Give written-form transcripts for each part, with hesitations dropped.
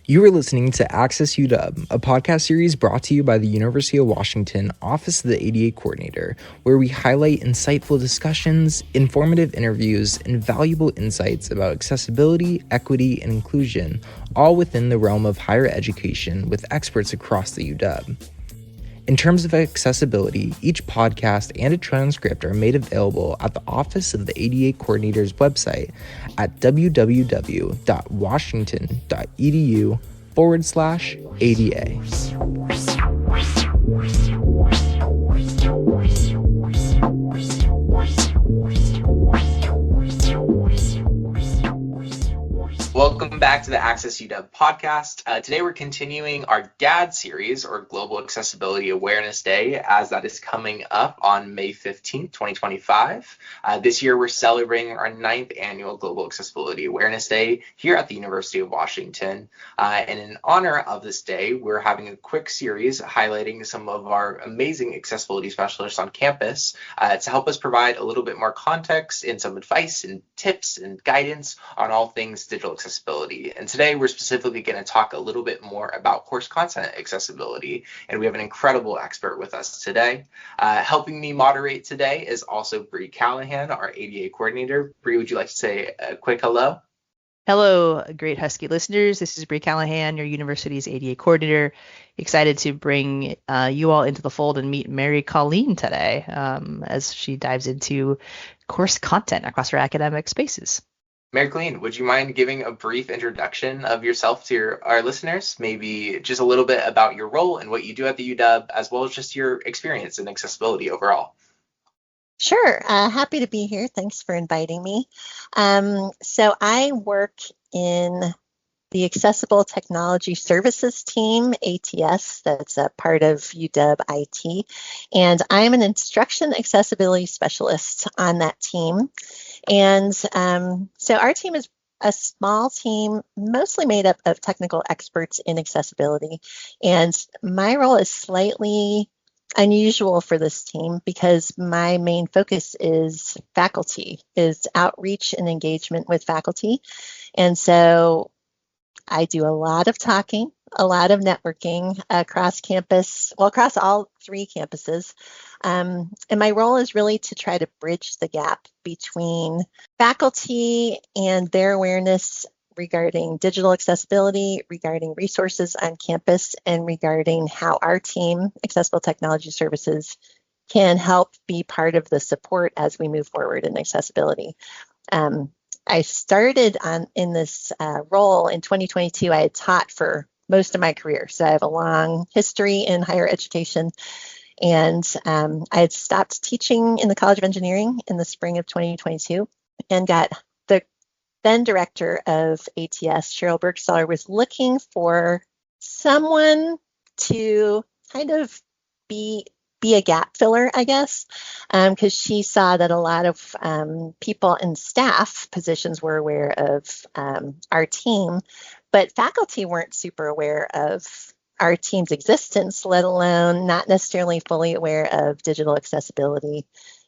You are listening to AccessUW, a podcast series brought to you by the University of Washington Office of the ADA Coordinator, where we highlight insightful discussions, informative interviews, and valuable insights about accessibility, equity, and inclusion, all within the realm of higher education with experts across the UW. In terms of accessibility, each podcast and a transcript are made available at the Office of the ADA Coordinator's website at www.washington.edu/ADA. Welcome back to the AccessUW podcast. Today we're continuing our GAD series, or Global Accessibility Awareness Day, as that is coming up on May 15th, 2025. This year we're celebrating our 9th annual Global Accessibility Awareness Day here at the University of Washington. And in honor of this day, we're having a quick series highlighting some of our amazing accessibility specialists on campus to help us provide a little bit more context and some advice and tips and guidance on all things digital accessibility. And today we're specifically going to talk a little bit more about course content accessibility, and we have an incredible expert with us today. Helping me moderate today is also Bree Callahan, our ADA coordinator. Bree, would you like to say a quick hello? Hello, great Husky listeners. This is Bree Callahan, your university's ADA coordinator. Excited to bring you all into the fold and meet Mary-Colleen today as she dives into course content across her academic spaces. Mary-Colleen, would you mind giving a brief introduction of yourself to our listeners? Maybe just a little bit about your role and what you do at the UW, as well as just your experience in accessibility overall. Sure. Happy to be here. Thanks for inviting me. So I work in the Accessible Technology Services team, ATS, that's a part of UW IT. And I'm an Instruction Accessibility Specialist on that team. And so our team is a small team, mostly made up of technical experts in accessibility. And my role is slightly unusual for this team because my main focus is faculty, is outreach and engagement with faculty. And so I do a lot of talking, a lot of networking across campus, well, across all 3 campuses. And my role is really to try to bridge the gap between faculty and their awareness regarding digital accessibility, regarding resources on campus, and regarding how our team, Accessible Technology Services, can help be part of the support as we move forward in accessibility. I started in this role in 2022. I had taught for most of my career, so I have a long history in higher education. And I had stopped teaching in the College of Engineering in the spring of 2022 and got the then director of ATS, Cheryl Bergstaller, was looking for someone to kind of be a gap filler, I guess, because she saw that a lot of people in staff positions were aware of our team, but faculty weren't super aware of our team's existence, let alone not necessarily fully aware of digital accessibility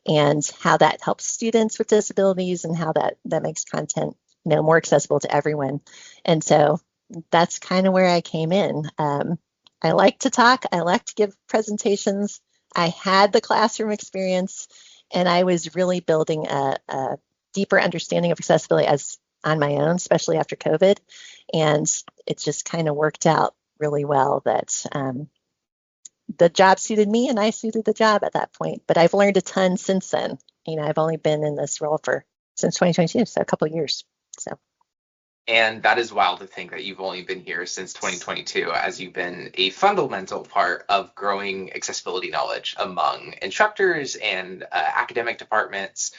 and how that helps students with disabilities and how that makes content more accessible to everyone. And so that's kind of where I came in. I like to talk. I like to give presentations. I had the classroom experience, and I was really building a deeper understanding of accessibility as on my own, especially after COVID. And it just kind of worked out really well that the job suited me and I suited the job at that point. But I've learned a ton since then. I've only been in this role since 2022, so a couple of years. And that is wild to think that you've only been here since 2022, as you've been a fundamental part of growing accessibility knowledge among instructors and academic departments.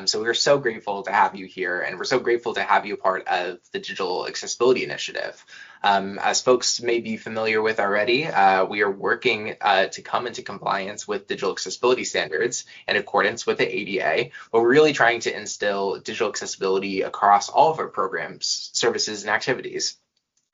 So we're so grateful to have you here, and we're so grateful to have you part of the Digital Accessibility Initiative. As folks may be familiar with already, we are working to come into compliance with digital accessibility standards in accordance with the ADA, but we're really trying to instill digital accessibility across all of our programs, services, and activities.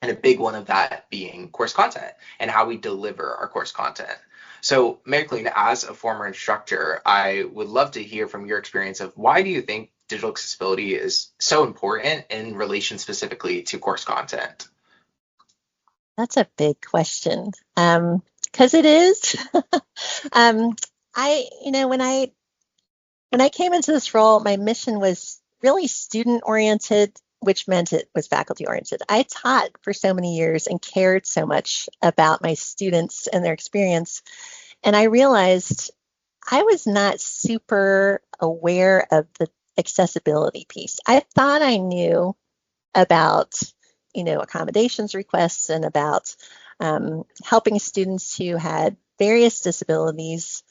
And a big one of that being course content and how we deliver our course content. So, Mary-Colleen, as a former instructor, I would love to hear from your experience of why do you think digital accessibility is so important in relation specifically to course content? That's a big question. Because it is. When I came into this role, my mission was really student oriented, which meant it was faculty oriented. I taught for so many years and cared so much about my students and their experience. And I realized I was not super aware of the accessibility piece. I thought I knew about, accommodations requests and about helping students who had various disabilities.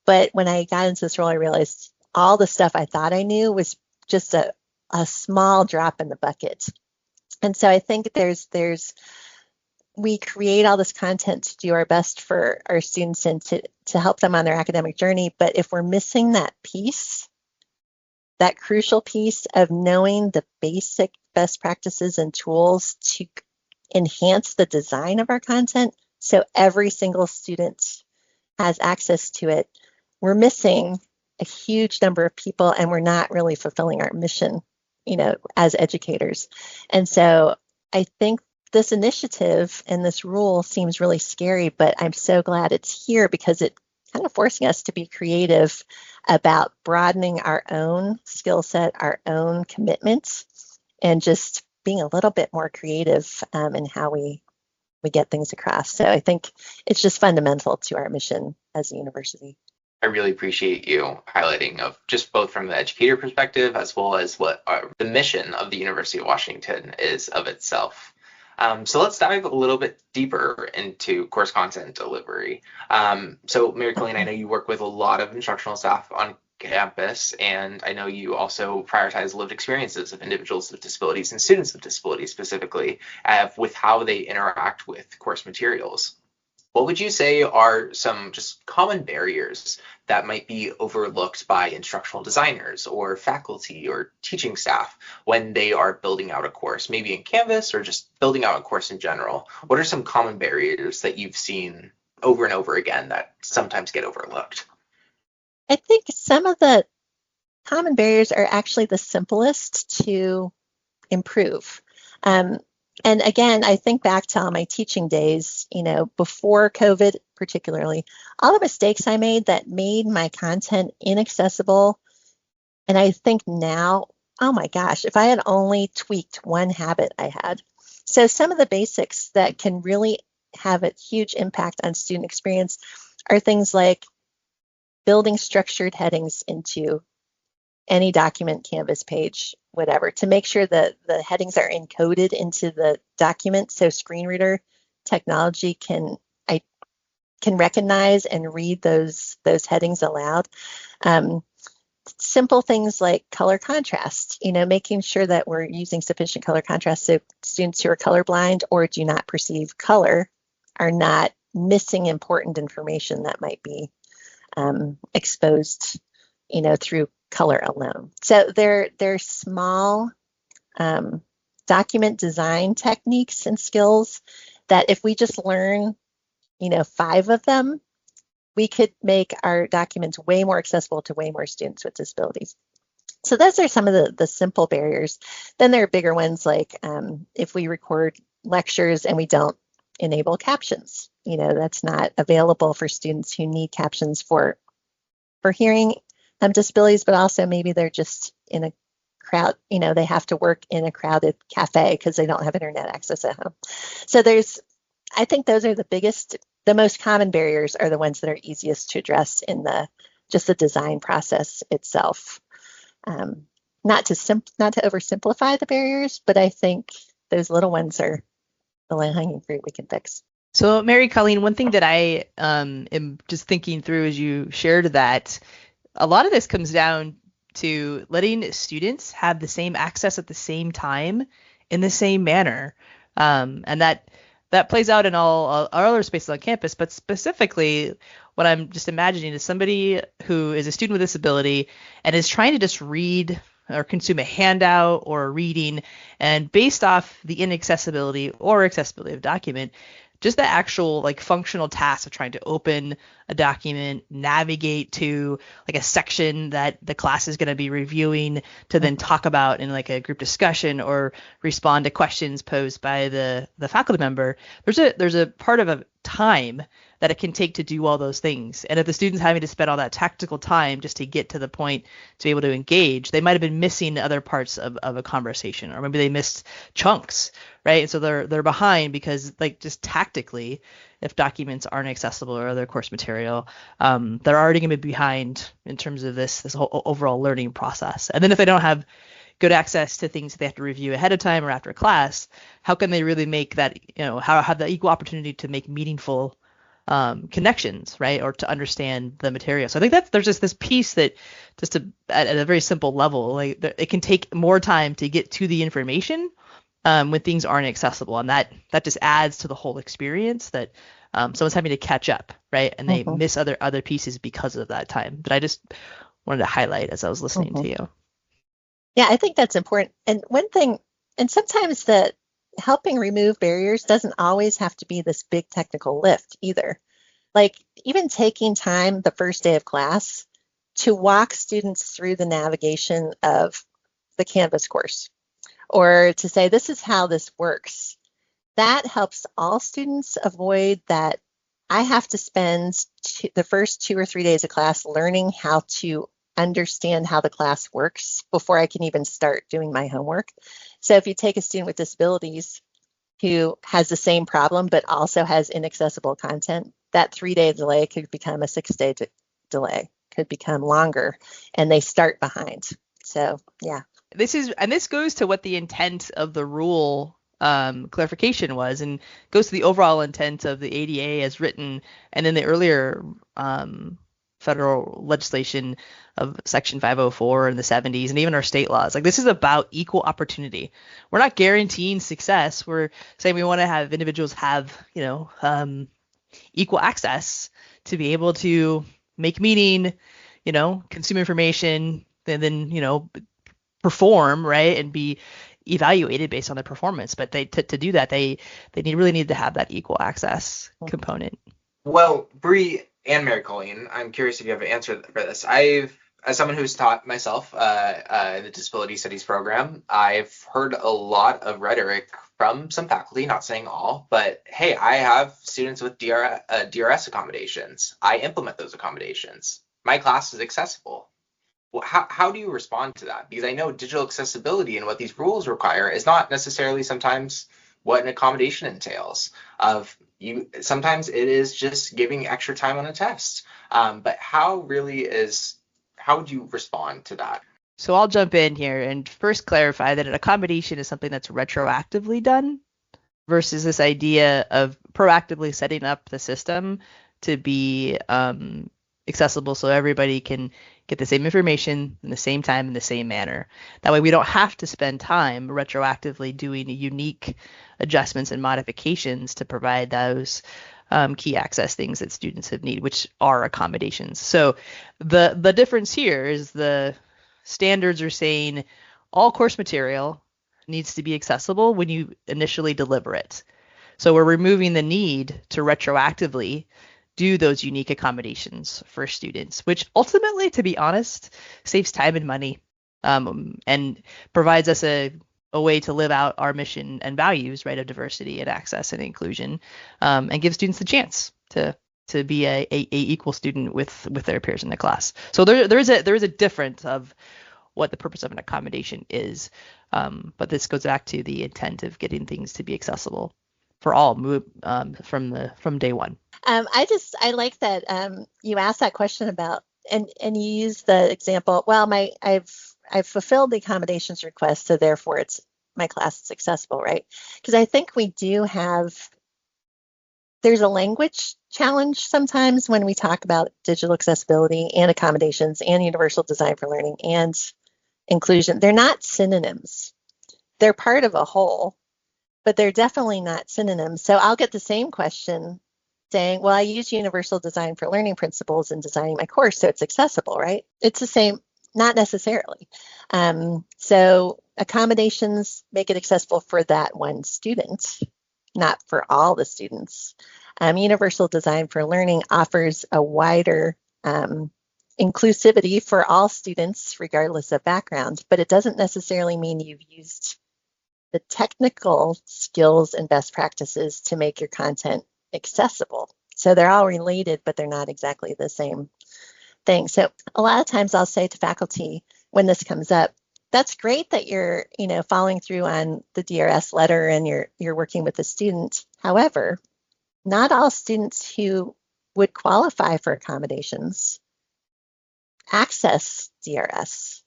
But when I got into this role, I realized all the stuff I thought I knew was just a small drop in the bucket. And so I think we create all this content to do our best for our students and to help them on their academic journey. But if we're missing that piece, that crucial piece of knowing the basic best practices and tools to enhance the design of our content so every single student has access to it, we're missing a huge number of people and we're not really fulfilling our mission, as educators. And so I think this initiative and this rule seems really scary, but I'm so glad it's here because it's kind of forcing us to be creative about broadening our own skill set, our own commitments, and just being a little bit more creative in how we get things across. So I think it's just fundamental to our mission as a university. I really appreciate you highlighting of just both from the educator perspective as well as what the mission of the University of Washington is of itself. So let's dive a little bit deeper into course content delivery. So Mary-Colleen, I know you work with a lot of instructional staff on campus, and I know you also prioritize lived experiences of individuals with disabilities and students with disabilities specifically with how they interact with course materials. What would you say are some just common barriers that might be overlooked by instructional designers or faculty or teaching staff when they are building out a course, maybe in Canvas or just building out a course in general? What are some common barriers that you've seen over and over again that sometimes get overlooked? I think some of the common barriers are actually the simplest to improve. And again, I think back to all my teaching days, before COVID particularly, all the mistakes I made that made my content inaccessible. And I think now, oh my gosh, if I had only tweaked one habit I had. So some of the basics that can really have a huge impact on student experience are things like building structured headings into any document, Canvas page, whatever, to make sure that the headings are encoded into the document so screen reader technology can recognize and read those headings aloud. Simple things like color contrast, making sure that we're using sufficient color contrast so students who are colorblind or do not perceive color are not missing important information that might be exposed, through color alone. So they're small document design techniques and skills that if we just learn, 5 of them, we could make our documents way more accessible to way more students with disabilities. So those are some of the simple barriers. Then there are bigger ones like if we record lectures and we don't enable captions, that's not available for students who need captions for hearing disabilities, but also maybe they're just in a crowd, they have to work in a crowded cafe because they don't have internet access at home. So I think those are the most common barriers are the ones that are easiest to address in the design process itself. Not to oversimplify the barriers, but I think those little ones are the low-hanging fruit we can fix. So Mary-Colleen, one thing that I am just thinking through as you shared that a lot of this comes down to letting students have the same access at the same time in the same manner. And that plays out in all other spaces on campus, but specifically what I'm just imagining is somebody who is a student with disability and is trying to just read or consume a handout or a reading, and based off the inaccessibility or accessibility of document, just the actual like functional task of trying to open a document, navigate to like a section that the class is going to be reviewing to then talk about in like a group discussion or respond to questions posed by the faculty member. There's a part of a time that it can take to do all those things. And if the student's having to spend all that tactical time just to get to the point to be able to engage, they might have been missing other parts of a conversation, or maybe they missed chunks, right? And so they're behind because like just tactically, if documents aren't accessible or other course material, they're already going to be behind in terms of this whole overall learning process. And then if they don't have good access to things that they have to review ahead of time or after class, how can they really make that, how have the equal opportunity to make meaningful connections, right? Or to understand the material. So I think there's just this piece that just at a very simple level, like it can take more time to get to the information when things aren't accessible. And that just adds to the whole experience that someone's having to catch up, right? And they miss other pieces because of that time. But I just wanted to highlight as I was listening to you. Yeah, I think that's important. And one thing, and sometimes that helping remove barriers doesn't always have to be this big technical lift either. Like even taking time the first day of class to walk students through the navigation of the Canvas course, or to say, this is how this works. That helps all students avoid that I have to spend the first 2 or 3 days of class learning how to understand how the class works before I can even start doing my homework. So if you take a student with disabilities who has the same problem but also has inaccessible content, that 3-day delay could become a 6-day delay, could become longer, and they start behind. So yeah. This goes to what the intent of the rule clarification was, and goes to the overall intent of the ADA as written, and in the earlier federal legislation of Section 504 in the 70s, and even our state laws. Like this is about equal opportunity. We're not guaranteeing success. We're saying we want to have individuals have, equal access to be able to make meaning, consume information, and then, perform, right, and be evaluated based on their performance. But to do that, they really need to have that equal access component. Well, Bree and Mary-Colleen, I'm curious if you have an answer for this. As someone who's taught myself in the disability studies program, I've heard a lot of rhetoric from some faculty, not saying all, but hey, I have students with DRS accommodations. I implement those accommodations. My class is accessible. Well, how do you respond to that? Because I know digital accessibility and what these rules require is not necessarily sometimes what an accommodation entails. Sometimes it is just giving extra time on a test. But how would you respond to that? So I'll jump in here and first clarify that an accommodation is something that's retroactively done versus this idea of proactively setting up the system to be accessible so everybody can get the same information in the same time in the same manner. That way we don't have to spend time retroactively doing unique adjustments and modifications to provide those key access things that students have need, which are accommodations. So the difference here is the standards are saying all course material needs to be accessible when you initially deliver it. So we're removing the need to retroactively do those unique accommodations for students, which ultimately, to be honest, saves time and money, and provides us a way to live out our mission and values, right, of diversity and access and inclusion, and give students the chance to be a equal student with their peers in the class. So there is a difference of what the purpose of an accommodation is, but this goes back to the intent of getting things to be accessible for all from day one. I like that you asked that question about, and you use the example, well, I've fulfilled the accommodations request, so therefore my class is accessible, right? Because I think we do there's a language challenge sometimes when we talk about digital accessibility and accommodations and universal design for learning and inclusion. They're not synonyms. They're part of a whole, but they're definitely not synonyms. So I'll get the same question saying, well, I use universal design for learning principles in designing my course, so it's accessible, right? It's the same, not necessarily. So accommodations make it accessible for that one student, not for all the students. Universal Design for Learning offers a wider inclusivity for all students, regardless of background, but it doesn't necessarily mean you've used the technical skills and best practices to make your content accessible. So they're all related, but they're not exactly the same thing. So a lot of times I'll say to faculty when this comes up, that's great that you're, following through on the DRS letter and you're working with the student. However, not all students who would qualify for accommodations access DRS.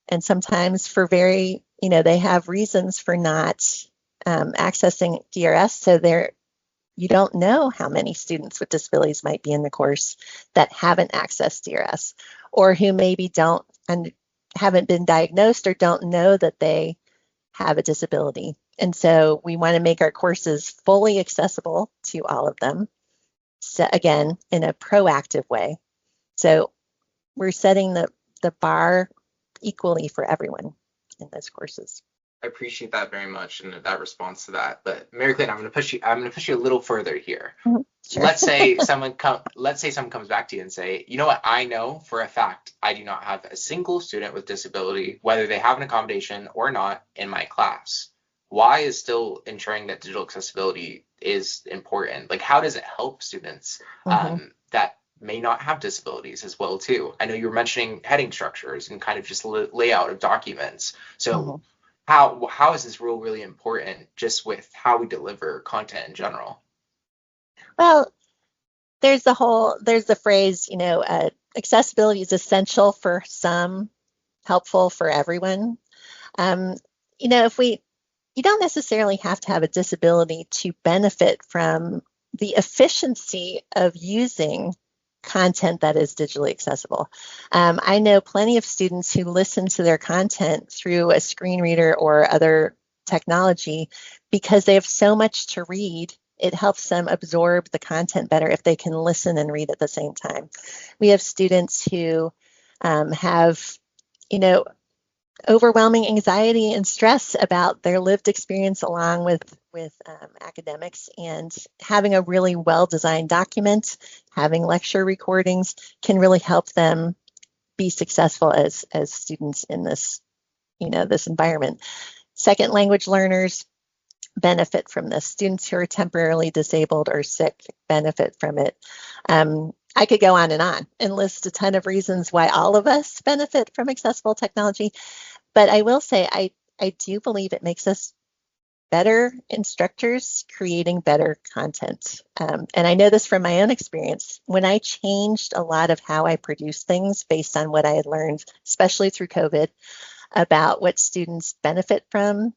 And sometimes for they have reasons for not accessing DRS. So you don't know how many students with disabilities might be in the course that haven't accessed DRS, or who maybe haven't been diagnosed or don't know that they have a disability. And so we want to make our courses fully accessible to all of them. So again, in a proactive way. So we're setting the bar equally for everyone in those courses. I appreciate that very much and that response to that. But Mary-Colleen, I'm going to push you a little further here. Mm-hmm. Sure. Let's say someone comes back to you and say, you know what, I know for a fact I do not have a single student with disability, whether they have an accommodation or not, in my class. Why is still ensuring that digital accessibility is important? Like, how does it help students that may not have disabilities as well too? I know you were mentioning heading structures and kind of just layout of documents. So how is this rule really important just with how we deliver content in general? Well, there's the phrase, accessibility is essential for some, helpful for everyone. You don't necessarily have to have a disability to benefit from the efficiency of using content that is digitally accessible. I know plenty of students who listen to their content through a screen reader or other technology because they have so much to read. It helps them absorb the content better if they can listen and read at the same time. We have students who have, overwhelming anxiety and stress about their lived experience along with academics, and having a really well-designed document, having lecture recordings can really help them be successful as students in this, this environment. Second language learners benefit from this. Students who are temporarily disabled or sick benefit from it. I could go on and list a ton of reasons why all of us benefit from accessible technology. But I will say, I do believe it makes us better instructors creating better content. And I know this from my own experience. When I changed a lot of how I produce things based on what I had learned, especially through COVID, about what students benefit from,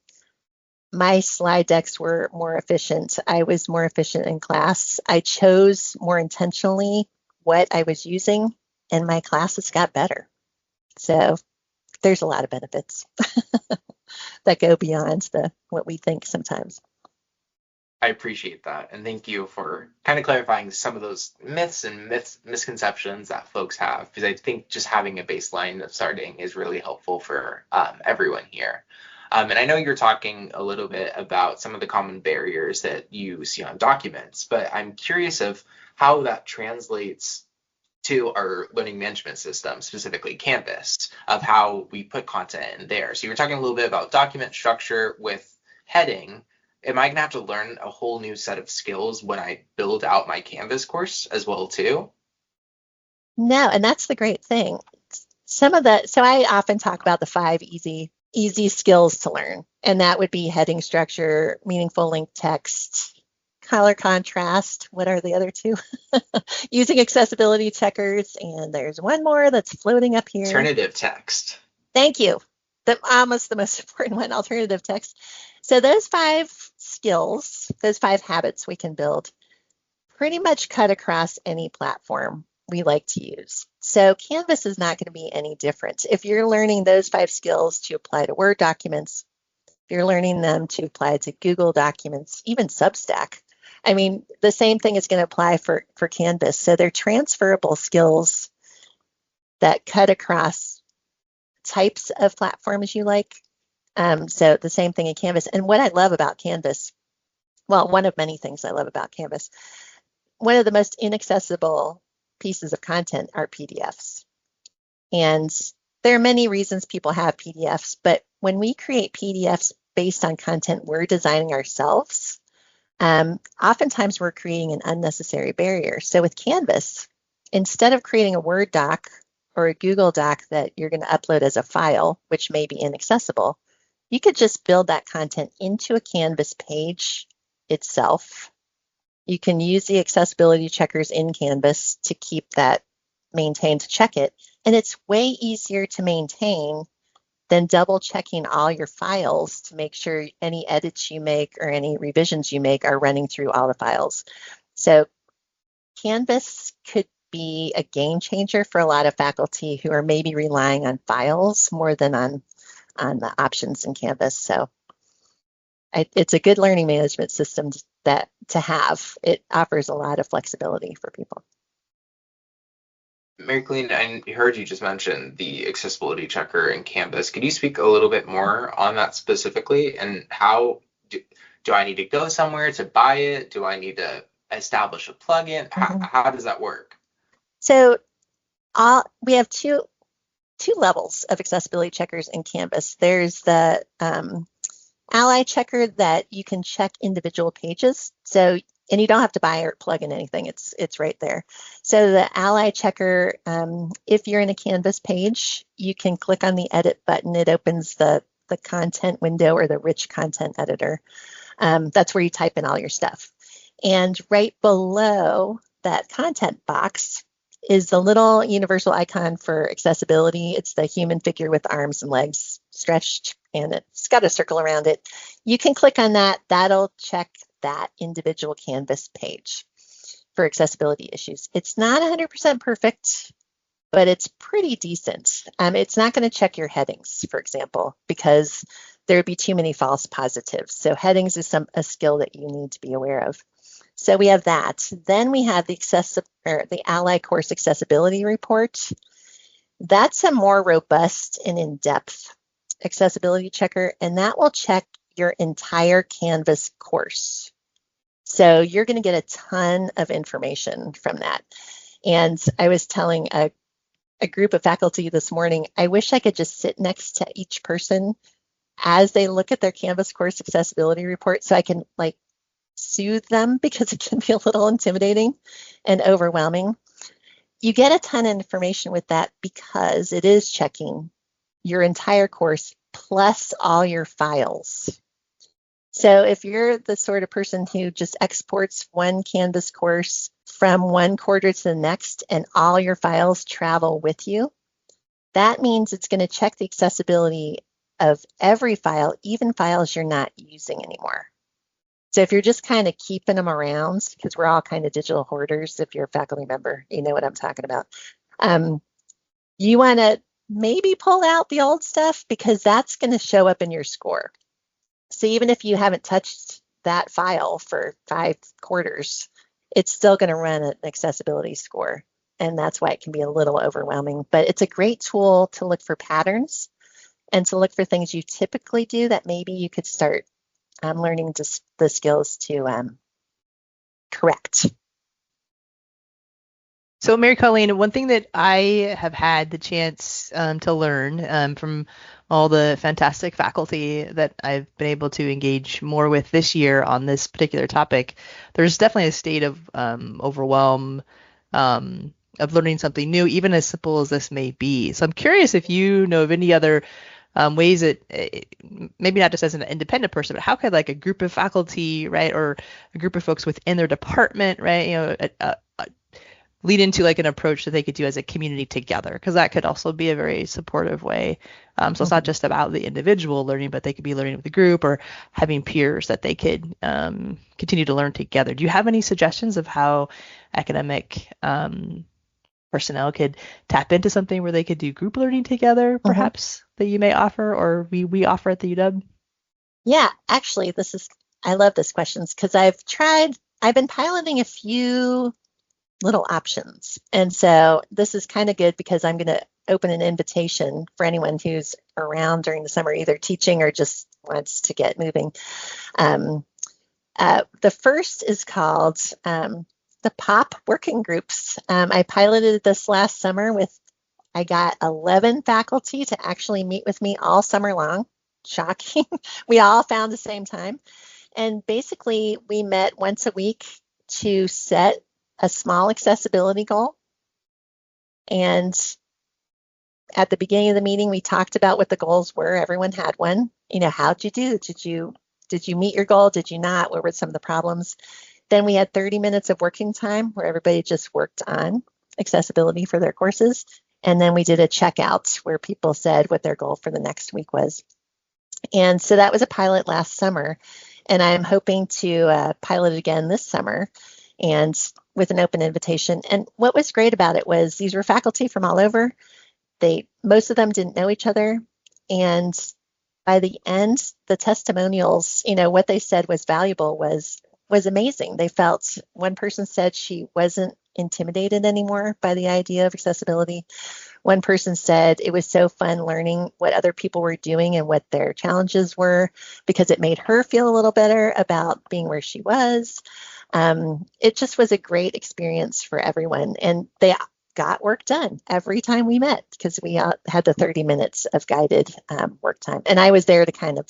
my slide decks were more efficient. I was more efficient in class. I chose more intentionally what I was using, and my classes got better. So there's a lot of benefits that go beyond what we think sometimes. I appreciate that. And thank you for kind of clarifying some of those myths and misconceptions that folks have, because I think just having a baseline of starting is really helpful for everyone here. And I know you're talking a little bit about some of the common barriers that you see on documents, but I'm curious of how that translates to our learning management system, specifically Canvas, of how we put content in there. So you were talking a little bit about document structure with heading. Am I going to have to learn a whole new set of skills when I build out my Canvas course as well too? No, and that's the great thing. So I often talk about the 5 easy skills to learn, and that would be heading structure, meaningful linked text, color contrast. What are the other 2? Using accessibility checkers, and there's one more that's floating up here. Alternative text. Thank you. Almost the most important one, alternative text. So those 5 skills, those 5 habits we can build, pretty much cut across any platform we like to use. So Canvas is not going to be any different. If you're learning those 5 skills to apply to Word documents, if you're learning them to apply to Google documents, even Substack, I mean, the same thing is going to apply for Canvas. So they're transferable skills that cut across types of platforms you like. So the same thing in Canvas. And what I love about Canvas well, one of many things I love about Canvas. One of the most inaccessible pieces of content are PDFs. And there are many reasons people have PDFs, but when we create PDFs based on content we're designing ourselves, oftentimes we're creating an unnecessary barrier. So with Canvas, instead of creating a Word doc or a Google Doc that you're going to upload as a file, which may be inaccessible, you could just build that content into a Canvas page itself. You can use the accessibility checkers in Canvas to keep that maintained, to check it. And it's way easier to maintain than double checking all your files to make sure any edits you make or any revisions you make are running through all the files. So Canvas could be a game changer for a lot of faculty who are maybe relying on files more than on the options in Canvas. So it's a good learning management system to have. It offers a lot of flexibility for people. Mary-Colleen, I heard you just mention the accessibility checker in Canvas. Could you speak a little bit more on that specifically, and how do I need to go somewhere to buy it? Do I need to establish a plugin? How does that work? So we have two levels of accessibility checkers in Canvas. There's the Ally checker that you can check individual pages. And you don't have to buy or plug in anything. It's right there. So the Ally checker, if you're in a Canvas page, you can click on the edit button. It opens the content window or the rich content editor. That's where you type in all your stuff. And right below that content box is the little universal icon for accessibility. It's the human figure with arms and legs stretched, and it's got a circle around it. You can click on that. That'll check that individual Canvas page for accessibility issues. It's not 100% perfect, but it's pretty decent. It's not going to check your headings, for example, because there would be too many false positives. So headings is a skill that you need to be aware of. So we have that. Then we have the Ally Course Accessibility Report. That's a more robust and in-depth accessibility checker, and that will check your entire Canvas course. So you're going to get a ton of information from that. And I was telling a group of faculty this morning, I wish I could just sit next to each person as they look at their Canvas course accessibility report so I can soothe them, because it can be a little intimidating and overwhelming. You get a ton of information with that because it is checking your entire course plus all your files. So if you're the sort of person who just exports one Canvas course from one quarter to the next and all your files travel with you, that means it's going to check the accessibility of every file, even files you're not using anymore. So if you're just kind of keeping them around, because we're all kind of digital hoarders, if you're a faculty member, you know what I'm talking about. You want to maybe pull out the old stuff, because that's going to show up in your score. So even if you haven't touched that file for 5 quarters, it's still going to run an accessibility score. And that's why it can be a little overwhelming. But it's a great tool to look for patterns and to look for things you typically do that maybe you could start learning just the skills to correct. So, Mary-Colleen, one thing that I have had the chance to learn from all the fantastic faculty that I've been able to engage more with this year on this particular topic, there's definitely a state of overwhelm of learning something new, even as simple as this may be. So I'm curious if you know of any other ways that maybe not just as an independent person, but how could a group of faculty, right, or a group of folks within their department, right, lead into an approach that they could do as a community together, because that could also be a very supportive way. So it's not just about the individual learning, but they could be learning with the group or having peers that they could continue to learn together. Do you have any suggestions of how academic personnel could tap into something where they could do group learning together, perhaps, that you may offer, or we offer at the UW? Yeah, actually, I love this questions, because I've been piloting a few little options. And so this is kind of good, because I'm going to open an invitation for anyone who's around during the summer, either teaching or just wants to get moving. The first is called the POP Working Groups. I piloted this last summer I got 11 faculty to actually meet with me all summer long. Shocking. We all found the same time. And basically, we met once a week to set a small accessibility goal. And at the beginning of the meeting, we talked about what the goals were. Everyone had one. How'd you do? Did you meet your goal? Did you not? What were some of the problems? Then we had 30 minutes of working time where everybody just worked on accessibility for their courses. And then we did a checkout where people said what their goal for the next week was. And so that was a pilot last summer. And I'm hoping to pilot it again this summer and with an open invitation. And what was great about it was these were faculty from all over. Most of them didn't know each other. And by the end, the testimonials, what they said was valuable was amazing. They felt, one person said she wasn't intimidated anymore by the idea of accessibility. One person said it was so fun learning what other people were doing and what their challenges were because it made her feel a little better about being where she was. It just was a great experience for everyone. And they got work done every time we met because we had the 30 minutes of guided work time. And I was there to kind of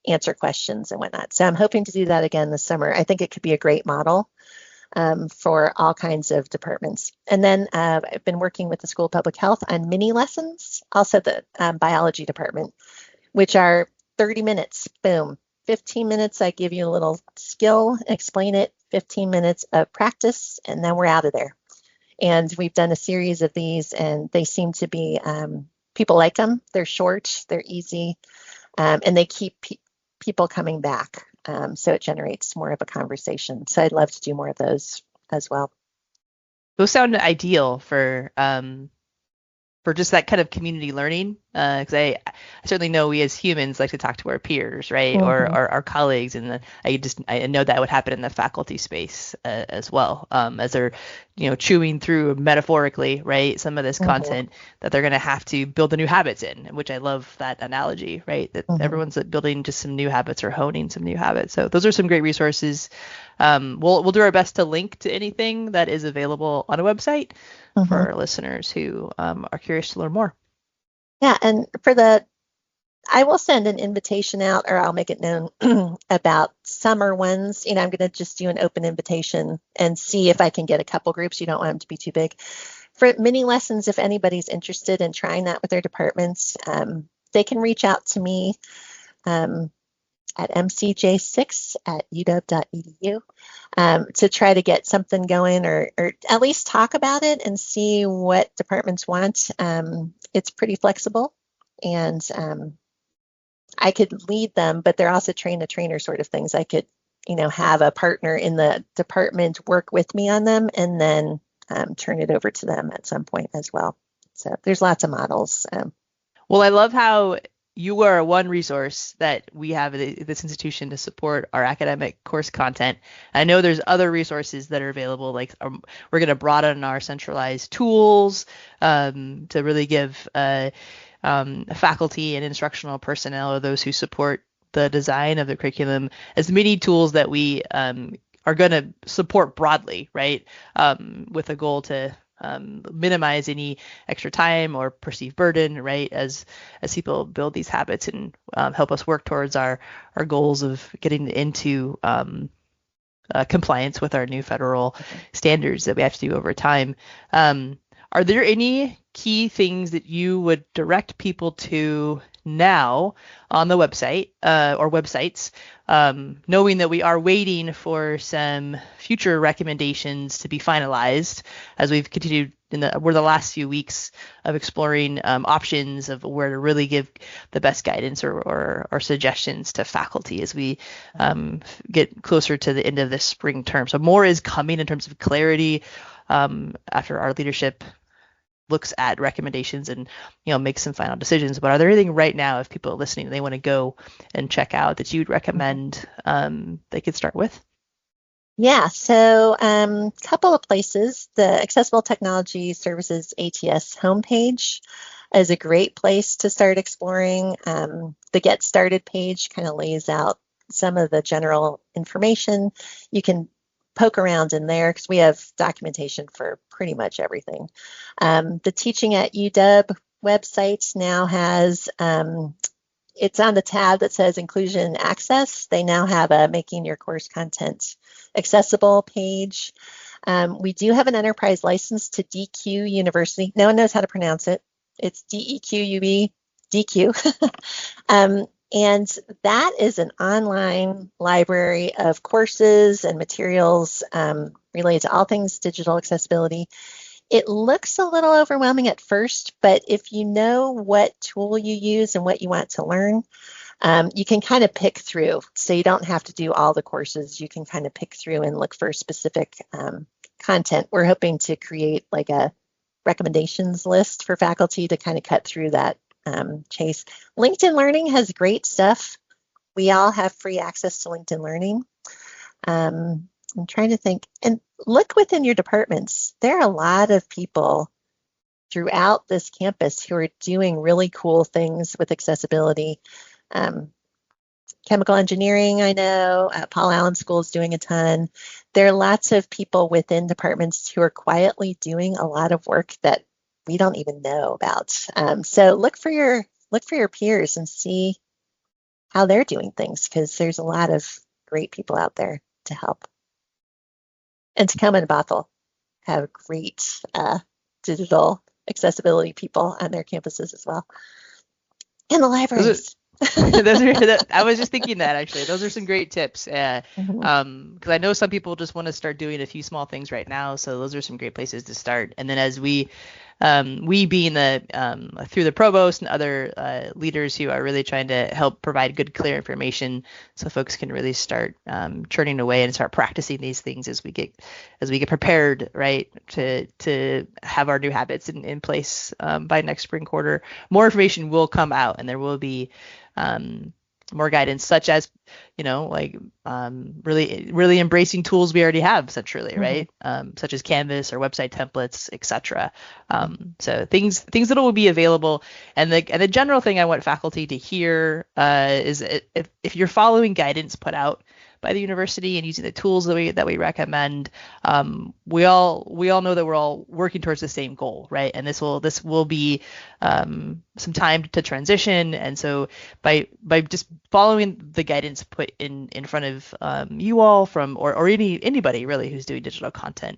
answer questions and whatnot. So I'm hoping to do that again this summer. I think it could be a great model for all kinds of departments. And then I've been working with the School of Public Health on mini lessons, also the biology department, which are 30 minutes, boom. 15 minutes, I give you a little skill, explain it, 15 minutes of practice, and then we're out of there. And we've done a series of these, and they seem to be, people like them. They're short, they're easy, and they keep people coming back. So it generates more of a conversation. So I'd love to do more of those as well. Those sound ideal for just that kind of community learning. Because I certainly know we as humans like to talk to our peers, right, Mm-hmm. or our colleagues, and I know that would happen in the faculty space as well, as they're chewing through metaphorically, right, some of this content that they're going to have to build the new habits in, which I love that analogy, right, that everyone's building just some new habits or honing some new habits. So those are some great resources. We'll do our best to link to anything that is available on a website for our listeners who are curious to learn more. Yeah, and I will send an invitation out, or I'll make it known about summer ones. I'm going to just do an open invitation and see if I can get a couple groups. You don't want them to be too big. For mini lessons, if anybody's interested in trying that with their departments, they can reach out to me at mcj6@uw.edu to try to get something going or at least talk about it and see what departments want. It's pretty flexible, and I could lead them, but they're also train the trainer sort of things. I could, have a partner in the department work with me on them and then turn it over to them at some point as well. So there's lots of models. Well, I love how you are one resource that we have at this institution to support our academic course content. I know there's other resources that are available, like we're going to broaden our centralized tools to really give faculty and instructional personnel or those who support the design of the curriculum as many tools that we are going to support broadly, right, with a goal to minimize any extra time or perceived burden, right, as people build these habits and help us work towards our goals of getting into compliance with our new federal standards that we have to do over time. Are there any key things that you would direct people to now on the website or websites, knowing that we are waiting for some future recommendations to be finalized as we've continued we're the last few weeks of exploring options of where to really give the best guidance or suggestions to faculty as we get closer to the end of this spring term. So more is coming in terms of clarity after our leadership looks at recommendations and makes some final decisions. But are there anything right now, if people are listening, they want to go and check out that you'd recommend they could start with? Yeah, so a couple of places. The Accessible Technology Services ATS homepage is a great place to start exploring. The Get Started page kind of lays out some of the general information. You can poke around in there because we have documentation for pretty much everything. The Teaching at UW website now has, it's on the tab that says Inclusion and Access. They now have a Making Your Course Content Accessible page. We do have an enterprise license to DQ University. No one knows how to pronounce it. It's DEQUB, DQ. And that is an online library of courses and materials related to all things digital accessibility. It looks a little overwhelming at first, but if you know what tool you use and what you want to learn, you can kind of pick through. So you don't have to do all the courses. You can kind of pick through and look for specific content. We're hoping to create like a recommendations list for faculty to kind of cut through that chase. LinkedIn Learning has great stuff. We all have free access to LinkedIn Learning. I'm trying to think, and look within your departments. There are a lot of people throughout this campus who are doing really cool things with accessibility. Chemical engineering, I know, Paul Allen School is doing a ton. There are lots of people within departments who are quietly doing a lot of work that we don't even know about. So look for your peers and see how they're doing things, because there's a lot of great people out there to help. And Tacoma and Bothell have great digital accessibility people on their campuses as well. And the libraries. I was just thinking that actually. Those are some great tips. Because I know some people just want to start doing a few small things right now. So those are some great places to start. And then as we being through the provost and other leaders who are really trying to help provide good, clear information so folks can really start churning away and start practicing these things as we get prepared, right, to have our new habits in place by next spring quarter. More information will come out, and there will be more guidance, such as, really embracing tools we already have centrally, right? Such as Canvas or website templates, etc. So things that will be available. And the general thing I want faculty to hear is if you're following guidance put out by the university and using the tools that we recommend, we all know that we're all working towards the same goal, right? And this will be some time to transition. And so by just following the guidance put in front of you all or anybody really who's doing digital content,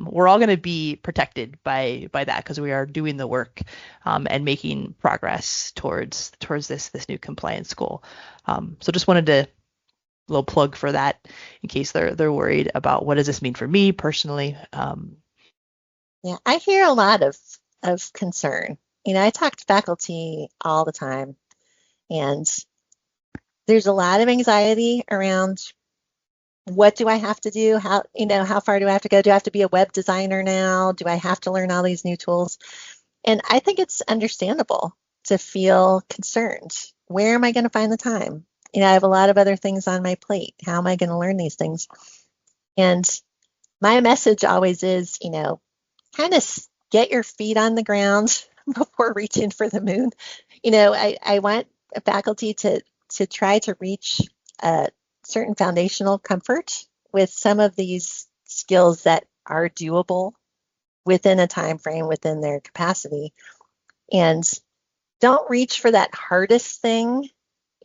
we're all going to be protected by that, because we are doing the work and making progress towards this new compliance goal. So just wanted to little plug for that in case they're worried about what does this mean for me personally. Yeah, I hear a lot of concern. I talk to faculty all the time, and there's a lot of anxiety around what do I have to do? How far do I have to go? Do I have to be a web designer now? Do I have to learn all these new tools? And I think it's understandable to feel concerned. Where am I going to find the time? I have a lot of other things on my plate. How am I going to learn these things? And my message always is, kind of get your feet on the ground before reaching for the moon. I want faculty to try to reach a certain foundational comfort with some of these skills that are doable within a time frame, within their capacity. And don't reach for that hardest thing,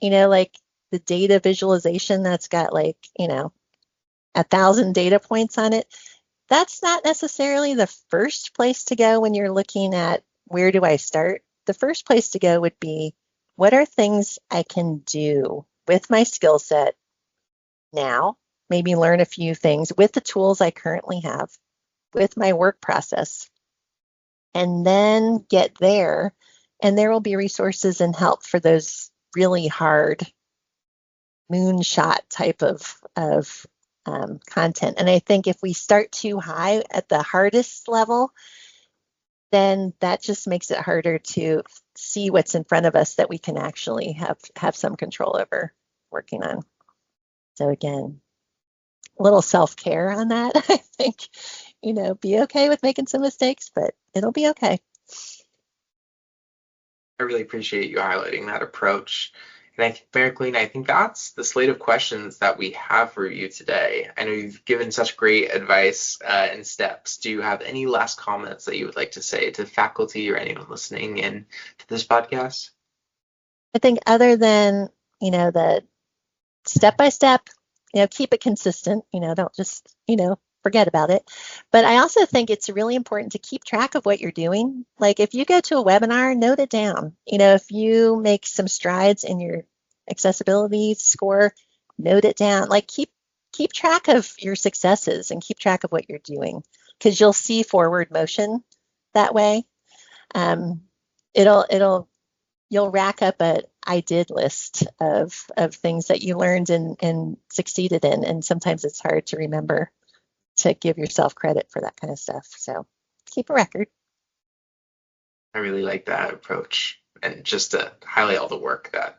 like the data visualization that's got 1,000 data points on it. That's not necessarily the first place to go when you're looking at where do I start. The first place to go would be, what are things I can do with my skill set now? Maybe learn a few things with the tools I currently have, with my work process, and then get there. And there will be resources and help for those really hard moonshot type of content. And I think if we start too high at the hardest level, then that just makes it harder to see what's in front of us that we can actually have some control over working on. So again, a little self-care on that. I think, be okay with making some mistakes, but it'll be okay. I really appreciate you highlighting that approach. And Mary-Colleen, I think that's the slate of questions that we have for you today. I know you've given such great advice and steps. Do you have any last comments that you would like to say to faculty or anyone listening in to this podcast? I think other than, the step by step, keep it consistent, don't just, forget about it. But I also think it's really important to keep track of what you're doing. Like if you go to a webinar, note it down. If you make some strides in your accessibility score, note it down. Like keep track of your successes and keep track of what you're doing, because you'll see forward motion that way. You'll rack up an I did list of things that you learned and succeeded in, and sometimes it's hard to remember to give yourself credit for that kind of stuff. So keep a record. I really like that approach, and just to highlight all the work that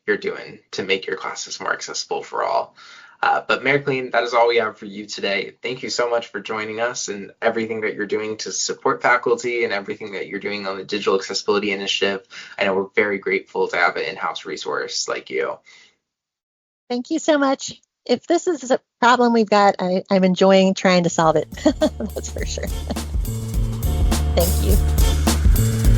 you're doing to make your classes more accessible for all. But Mary-Colleen, that is all we have for you today. Thank you so much for joining us and everything that you're doing to support faculty and everything that you're doing on the Digital Accessibility Initiative. I know we're very grateful to have an in-house resource like you. Thank you so much. If this is a problem we've got, I'm enjoying trying to solve it. That's for sure. Thank you.